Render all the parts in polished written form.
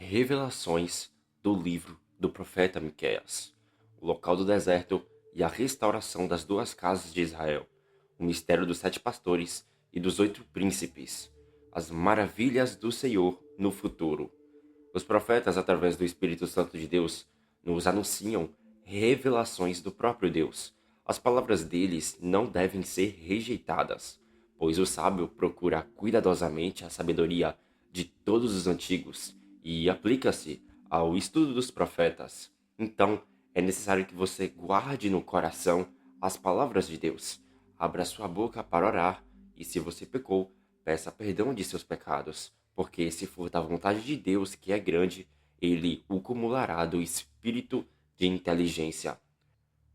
Revelações do livro do profeta Miqueias, o local do deserto e a restauração das duas casas de Israel, o mistério dos 7 pastores e dos 8 príncipes, as maravilhas do Senhor no futuro. Os profetas, através do Espírito Santo de Deus, nos anunciam revelações do próprio Deus. As palavras deles não devem ser rejeitadas, pois o sábio procura cuidadosamente a sabedoria de todos os antigos e aplica-se ao estudo dos profetas. Então, é necessário que você guarde no coração as palavras de Deus. Abra sua boca para orar e, se você pecou, peça perdão de seus pecados, porque se for da vontade de Deus, que é grande, ele o cumulará do espírito de inteligência.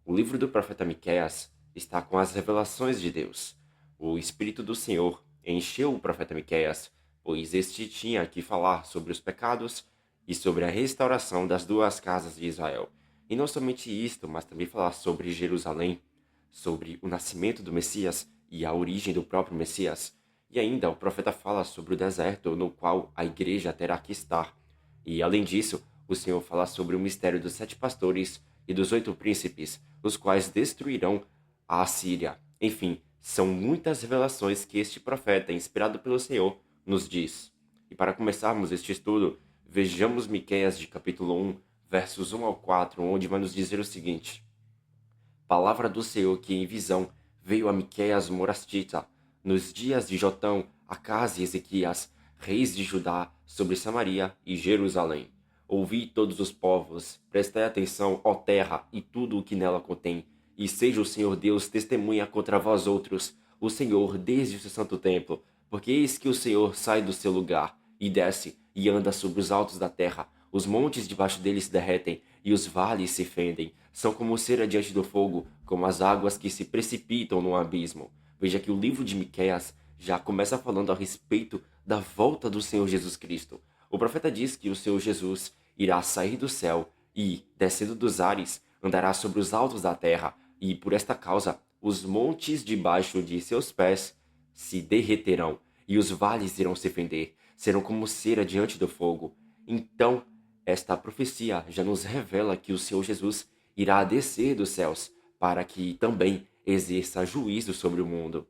O livro do profeta Miqueias está com as revelações de Deus. O Espírito do Senhor encheu o profeta Miqueias, pois este tinha que falar sobre os pecados e sobre a restauração das duas casas de Israel. E não somente isto, mas também falar sobre Jerusalém, sobre o nascimento do Messias e a origem do próprio Messias. E ainda o profeta fala sobre o deserto no qual a igreja terá que estar. E além disso, o Senhor fala sobre o mistério dos 7 pastores e dos 8 príncipes, os quais destruirão a Assíria. Enfim, são muitas revelações que este profeta, inspirado pelo Senhor, nos diz. E para começarmos este estudo, vejamos Miqueias de capítulo 1, versos 1 ao 4, onde vai nos dizer o seguinte: Palavra do Senhor que em visão veio a Miqueias morastita, nos dias de Jotão, Acás e Ezequias, reis de Judá, sobre Samaria e Jerusalém. Ouvi todos os povos, prestai atenção, ó terra, e tudo o que nela contém, e seja o Senhor Deus testemunha contra vós outros, o Senhor desde o seu santo templo, porque eis que o Senhor sai do seu lugar, e desce, e anda sobre os altos da terra, os montes debaixo dele se derretem, e os vales se fendem, são como cera diante do fogo, como as águas que se precipitam no abismo. Veja que o livro de Miqueias já começa falando a respeito da volta do Senhor Jesus Cristo. O profeta diz que o Senhor Jesus irá sair do céu e, descendo dos ares, andará sobre os altos da terra, e por esta causa os montes debaixo de seus pés se derreterão, e os vales irão se fender, serão como cera diante do fogo. Então, esta profecia já nos revela que o Senhor Jesus irá descer dos céus para que também exerça juízo sobre o mundo.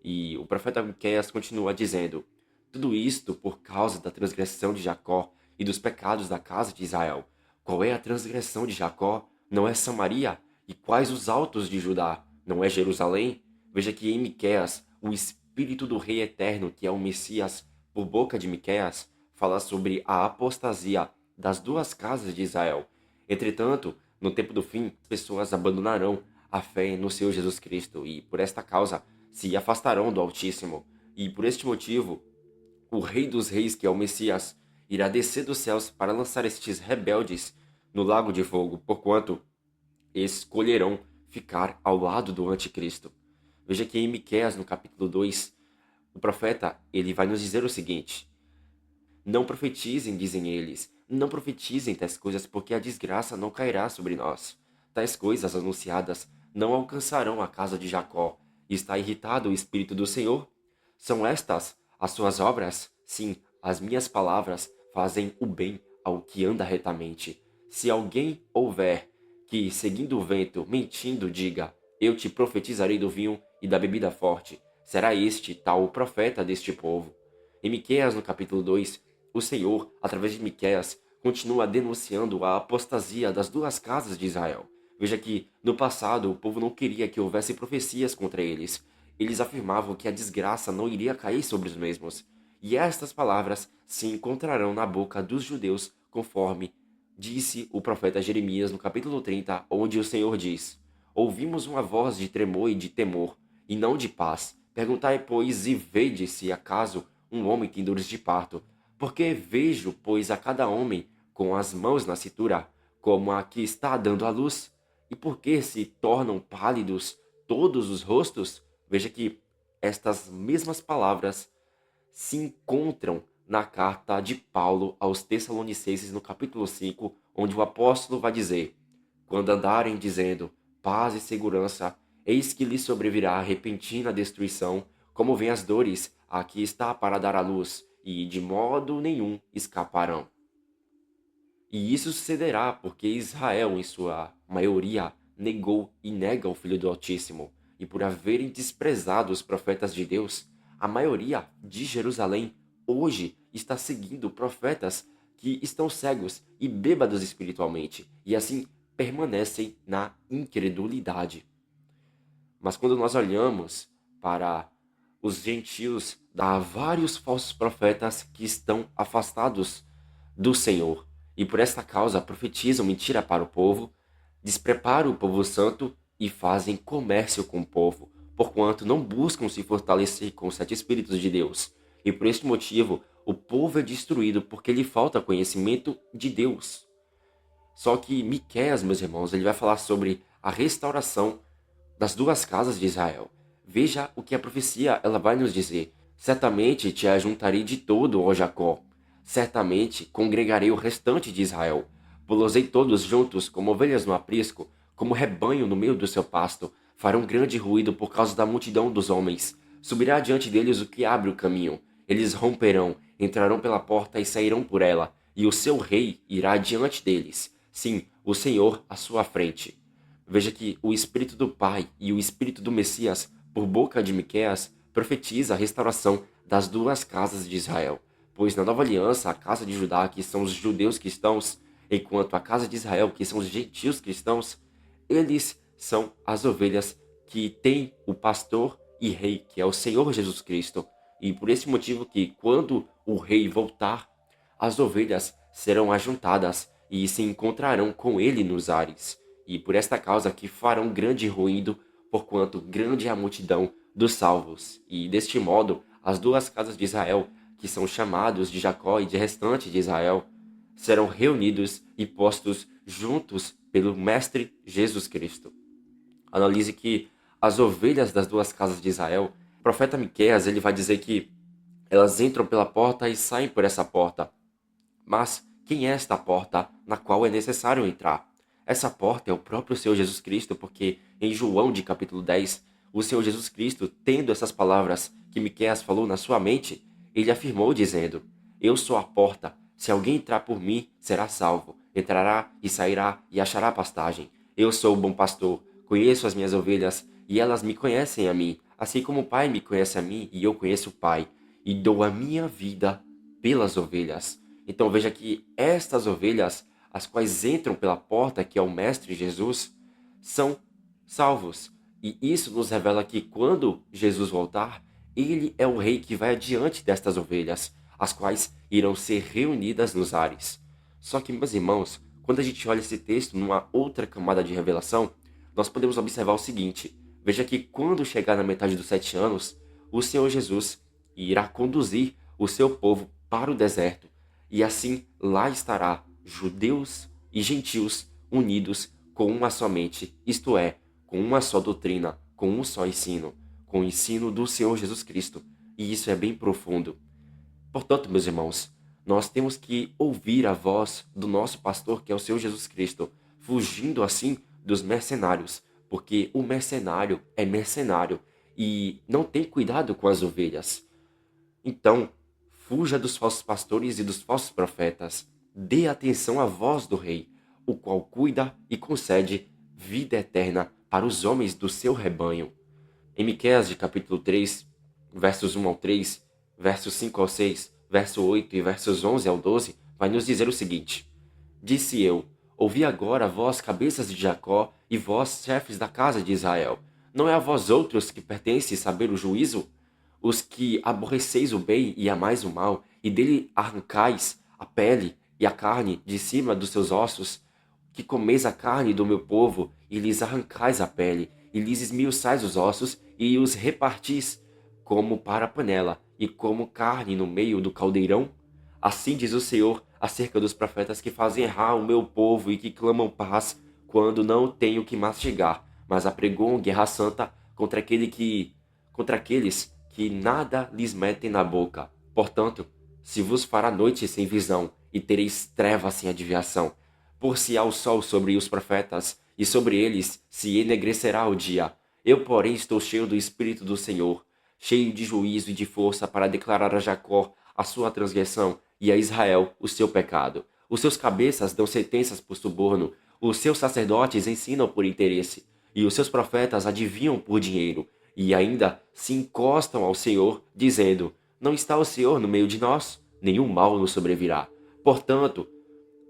E o profeta Miqueias continua dizendo: tudo isto por causa da transgressão de Jacó e dos pecados da casa de Israel. Qual é a transgressão de Jacó? Não é Samaria? E quais os altos de Judá? Não é Jerusalém? Veja que em Miqueias, o espírito do rei eterno, que é o Messias, por boca de Miqueias, fala sobre a apostasia das duas casas de Israel. Entretanto, no tempo do fim, as pessoas abandonarão a fé no Senhor Jesus Cristo e, por esta causa, se afastarão do Altíssimo. E por este motivo, o Rei dos Reis, que é o Messias, irá descer dos céus para lançar estes rebeldes no lago de fogo, porquanto escolherão ficar ao lado do Anticristo. Veja que em Miqueias, no capítulo 2, o profeta ele vai nos dizer o seguinte: não profetizem, dizem eles, não profetizem tais coisas, porque a desgraça não cairá sobre nós. Tais coisas anunciadas não alcançarão a casa de Jacó. Está irritado o Espírito do Senhor? São estas as suas obras? Sim, as minhas palavras fazem o bem ao que anda retamente. Se alguém houver que, seguindo o vento, mentindo, diga: eu te profetizarei do vinho e da bebida forte, será este tal o profeta deste povo. Em Miqueias, no capítulo 2, o Senhor, através de Miqueias, continua denunciando a apostasia das duas casas de Israel. Veja que, no passado, o povo não queria que houvesse profecias contra eles. Eles afirmavam que a desgraça não iria cair sobre os mesmos. E estas palavras se encontrarão na boca dos judeus, conforme disse o profeta Jeremias no capítulo 30, onde o Senhor diz: ouvimos uma voz de tremor e de temor, e não de paz. Perguntai, pois, e vede se acaso um homem tem dores de parto. Porque vejo, pois, a cada homem com as mãos na cintura, como a que está dando à luz. E por que se tornam pálidos todos os rostos? Veja que estas mesmas palavras se encontram na carta de Paulo aos Tessalonicenses, no capítulo 5, onde o apóstolo vai dizer: quando andarem dizendo paz e segurança, eis que lhes sobrevirá a repentina destruição, como vêm as dores a que está para dar à luz, e de modo nenhum escaparão. E isso sucederá porque Israel, em sua maioria, negou e nega o Filho do Altíssimo. E por haverem desprezado os profetas de Deus, a maioria de Jerusalém hoje está seguindo profetas que estão cegos e bêbados espiritualmente, e assim permanecem na incredulidade. Mas quando nós olhamos para os gentios, há vários falsos profetas que estão afastados do Senhor. E por esta causa profetizam mentira para o povo, despreparam o povo santo e fazem comércio com o povo, porquanto não buscam se fortalecer com os sete Espíritos de Deus. E por este motivo, o povo é destruído porque lhe falta conhecimento de Deus. Só que Miqueias, meus irmãos, ele vai falar sobre a restauração das duas casas de Israel. Veja o que a profecia ela vai nos dizer. Certamente te ajuntarei de todo, ó Jacó. Certamente congregarei o restante de Israel. Pulosei todos juntos, como ovelhas no aprisco, como rebanho no meio do seu pasto. Farão grande ruído por causa da multidão dos homens. Subirá diante deles o que abre o caminho. Eles romperão, entrarão pela porta e sairão por ela, e o seu rei irá diante deles. Sim, o Senhor à sua frente. Veja que o Espírito do Pai e o Espírito do Messias, por boca de Miqueias, profetiza a restauração das duas casas de Israel. Pois na nova aliança, a casa de Judá, que são os judeus cristãos, enquanto a casa de Israel, que são os gentios cristãos, eles são as ovelhas que têm o pastor e rei, que é o Senhor Jesus Cristo. E por esse motivo que quando o rei voltar, as ovelhas serão ajuntadas e se encontrarão com ele nos ares. E por esta causa que farão grande ruído, porquanto grande é a multidão dos salvos. E deste modo, as duas casas de Israel, que são chamados de Jacó e de restante de Israel, serão reunidos e postos juntos pelo Mestre Jesus Cristo. Analise que as ovelhas das duas casas de Israel, o profeta Miqueias, ele vai dizer que elas entram pela porta e saem por essa porta. Mas quem é esta porta na qual é necessário entrar? Essa porta é o próprio Senhor Jesus Cristo, porque em João de capítulo 10, o Senhor Jesus Cristo, tendo essas palavras que Miqueias falou na sua mente, ele afirmou dizendo: Eu sou a porta, se alguém entrar por mim, será salvo. Entrará e sairá e achará pastagem. Eu sou o bom pastor, conheço as minhas ovelhas e elas me conhecem a mim, assim como o Pai me conhece a mim e eu conheço o Pai, e dou a minha vida pelas ovelhas. Então veja que estas ovelhas, as quais entram pela porta, que é o Mestre Jesus, são salvos. E isso nos revela que quando Jesus voltar, ele é o rei que vai adiante destas ovelhas, as quais irão ser reunidas nos ares. Só que, meus irmãos, quando a gente olha esse texto numa outra camada de revelação, nós podemos observar o seguinte: veja que quando chegar na metade dos 7 anos, o Senhor Jesus irá conduzir o seu povo para o deserto, e assim lá estará judeus e gentios unidos com uma só mente, isto é, com uma só doutrina, com um só ensino, com o ensino do Senhor Jesus Cristo. E isso é bem profundo. Portanto, meus irmãos, nós temos que ouvir a voz do nosso pastor, que é o Senhor Jesus Cristo, fugindo assim dos mercenários, porque o mercenário é mercenário e não tem cuidado com as ovelhas. Então, fuja dos falsos pastores e dos falsos profetas. Dê atenção à voz do Rei, o qual cuida e concede vida eterna para os homens do seu rebanho. Em Miqueias de capítulo 3, versos 1 ao 3, versos 5 ao 6, verso 8 e versos 11 ao 12, vai nos dizer o seguinte: Disse eu: Ouvi agora, vós, cabeças de Jacó, e vós, chefes da casa de Israel. Não é a vós outros que pertence saber o juízo? Os que aborreceis o bem e amais o mal, e dele arrancais a pele e a carne de cima dos seus ossos, que comeis a carne do meu povo, e lhes arrancais a pele, e lhes esmiuçais os ossos, e os repartis como para a panela, e como carne no meio do caldeirão? Assim diz o Senhor acerca dos profetas que fazem errar o meu povo e que clamam paz quando não têm o que mastigar, mas apregoam guerra santa contra aqueles que nada lhes metem na boca. Portanto, se vos fará noite sem visão, e tereis trevas sem adivinhação. Por-se á o sol sobre os profetas, e sobre eles se enegrecerá o dia. Eu, porém, estou cheio do Espírito do Senhor, cheio de juízo e de força para declarar a Jacó a sua transgressão e a Israel o seu pecado. Os seus cabeças dão sentenças por suborno, os seus sacerdotes ensinam por interesse, e os seus profetas adivinham por dinheiro, e ainda se encostam ao Senhor, dizendo: Não está o Senhor no meio de nós? Nenhum mal nos sobrevirá. Portanto,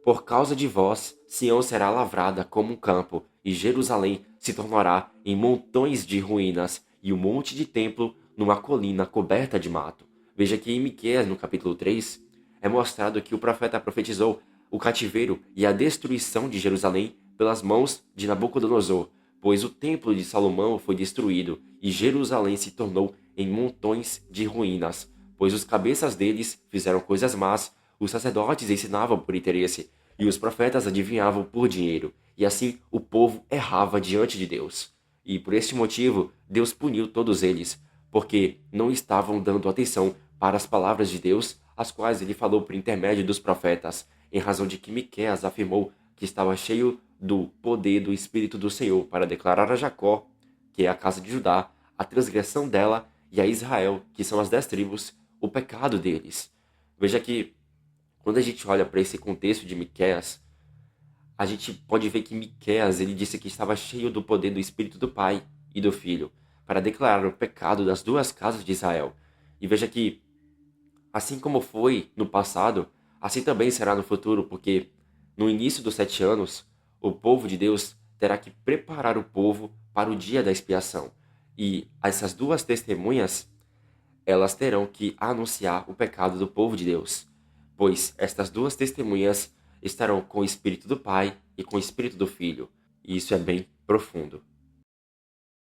por causa de vós, Sião será lavrada como um campo, e Jerusalém se tornará em montões de ruínas, e o monte de templo numa colina coberta de mato. Veja que em Miqueias, no capítulo 3, é mostrado que o profeta profetizou o cativeiro e a destruição de Jerusalém pelas mãos de Nabucodonosor, pois o templo de Salomão foi destruído, e Jerusalém se tornou em montões de ruínas, pois os cabeças deles fizeram coisas más, os sacerdotes ensinavam por interesse, e os profetas adivinhavam por dinheiro, e assim o povo errava diante de Deus. E por este motivo, Deus puniu todos eles, porque não estavam dando atenção para as palavras de Deus, as quais ele falou por intermédio dos profetas, em razão de que Miqueias afirmou que estava cheio do poder do Espírito do Senhor para declarar a Jacó, que é a casa de Judá, a transgressão dela, e a Israel, que são as 10 tribos, o pecado deles. Veja que quando a gente olha para esse contexto de Miqueias, a gente pode ver que Miqueias ele disse que estava cheio do poder do Espírito do Pai e do Filho para declarar o pecado das duas casas de Israel. E veja que, assim como foi no passado, assim também será no futuro, porque no início dos 7 anos, o povo de Deus terá que preparar o povo para o dia da expiação. E essas duas testemunhas, elas terão que anunciar o pecado do povo de Deus, pois estas duas testemunhas estarão com o Espírito do Pai e com o Espírito do Filho. E isso é bem profundo.